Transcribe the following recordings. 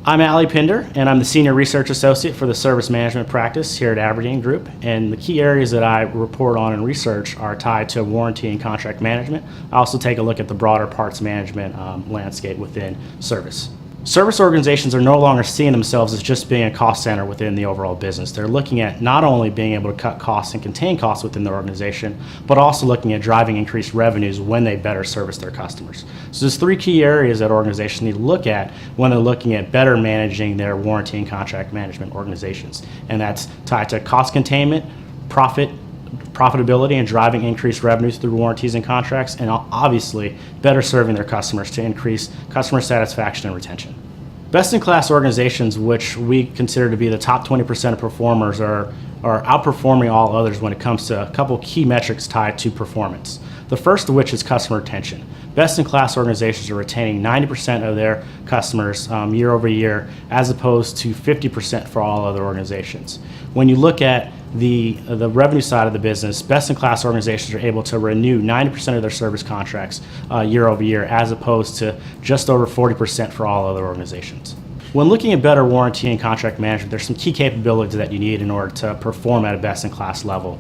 I'm Ali Pinder, and I'm the Senior Research Associate for the Service Management Practice here at Aberdeen Group. And the key areas that I report on and research are tied to warranty and contract management. I also take a look at the broader parts management landscape within service. Service organizations are no longer seeing themselves as just being a cost center within the overall business. They're looking at not only being able to cut costs and contain costs within their organization, but also looking at driving increased revenues when they better service their customers. So there's three key areas that organizations need to look at when they're looking at better managing their warranty and contract management organizations. And that's tied to cost containment, profitability and driving increased revenues through warranties and contracts, and obviously better serving their customers to increase customer satisfaction and retention. Best-in-class organizations, which we consider to be the top 20% of performers, are outperforming all others when it comes to a couple key metrics tied to performance. The first of which is customer retention. Best-in-class organizations are retaining 90% of their customers year over year, as opposed to 50% for all other organizations. When you look at the revenue side of the business, best-in-class organizations are able to renew 90% of their service contracts year over year, as opposed to just over 40% for all other organizations. When looking at better warranty and contract management, there's some key capabilities that you need in order to perform at a best-in-class level.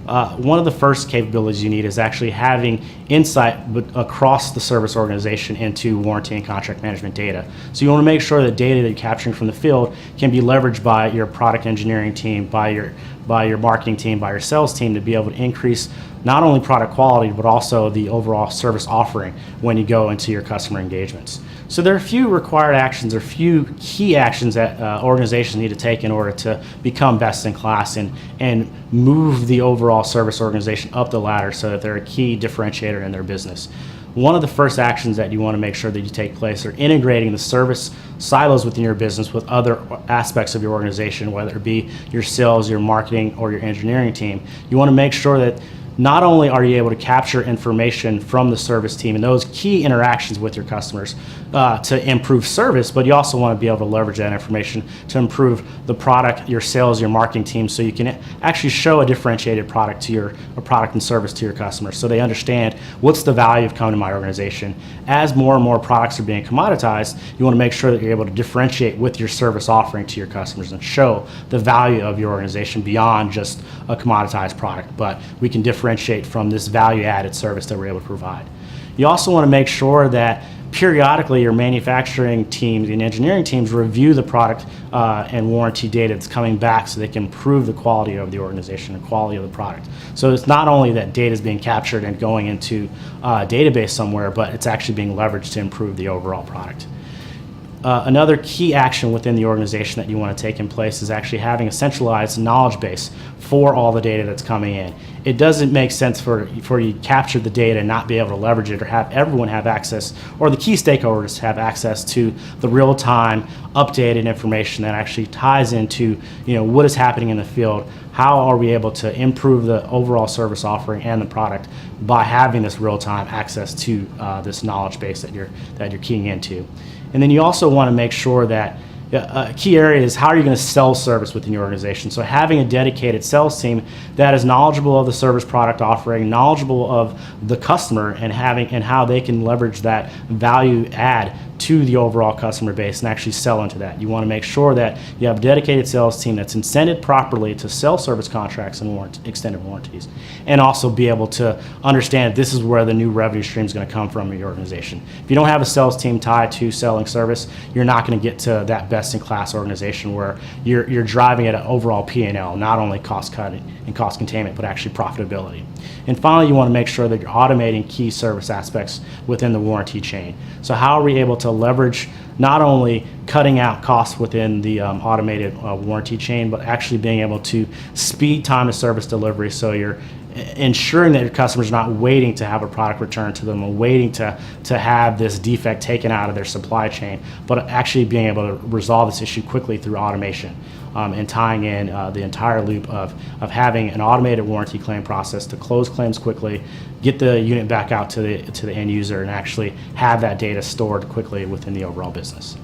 One of the first capabilities you need is actually having insight across the service organization into warranty and contract management data. So you want to make sure that data that you're capturing from the field can be leveraged by your product engineering team, by your marketing team, by your sales team, to be able to increase not only product quality, but also the overall service offering when you go into your customer engagements. So there are a few required actions or few key actions that organizations need to take in order to become best in class and move the overall service organization up the ladder so that they're a key differentiator in their business. One of the first actions that you want to make sure that you take place are integrating the service silos within your business with other aspects of your organization, whether it be your sales, your marketing, or your engineering team. You want to make sure that not only are you able to capture information from the service team and those key interactions with your customers to improve service, but you also want to be able to leverage that information to improve the product, your sales, your marketing team, so you can actually show a differentiated product and service to your customers, so they understand what's the value of coming to my organization. As more and more products are being commoditized, you want to make sure that you're able to differentiate with your service offering to your customers and show the value of your organization beyond just a commoditized product, but we can differentiate from this value-added service that we're able to provide. You also want to make sure that periodically your manufacturing teams and engineering teams review the product and warranty data that's coming back so they can improve the quality of the organization and quality of the product. So it's not only that data is being captured and going into a database somewhere, but it's actually being leveraged to improve the overall product. Another key action within the organization that you want to take in place is actually having a centralized knowledge base for all the data that's coming in. It doesn't make sense for you to capture the data and not be able to leverage it, or have everyone have access, or the key stakeholders have access to the real-time updated information that actually ties into what is happening in the field. How are we able to improve the overall service offering and the product by having this real-time access to this knowledge base that you're keying into? And then you also want to make sure that a key area is how are you going to sell service within your organization. So having a dedicated sales team that is knowledgeable of the service product offering, knowledgeable of the customer, and how they can leverage that value add to the overall customer base and actually sell into that. You want to make sure that you have a dedicated sales team that's incented properly to sell service contracts and extended warranties, and also be able to understand this is where the new revenue stream is going to come from in your organization. If you don't have a sales team tied to selling service, you're not going to get to that best-in-class organization where you're driving at an overall P&L, not only cost cutting and cost containment, but actually profitability. And finally, you want to make sure that you're automating key service aspects within the warranty chain. So how are we able to leverage not only cutting out costs within the automated warranty chain, but actually being able to speed time to service delivery, so you're ensuring that your customers are not waiting to have a product returned to them or waiting to have this defect taken out of their supply chain, but actually being able to resolve this issue quickly through automation. And tying in the entire loop of having an automated warranty claim process to close claims quickly, get the unit back out to the end user, and actually have that data stored quickly within the overall business.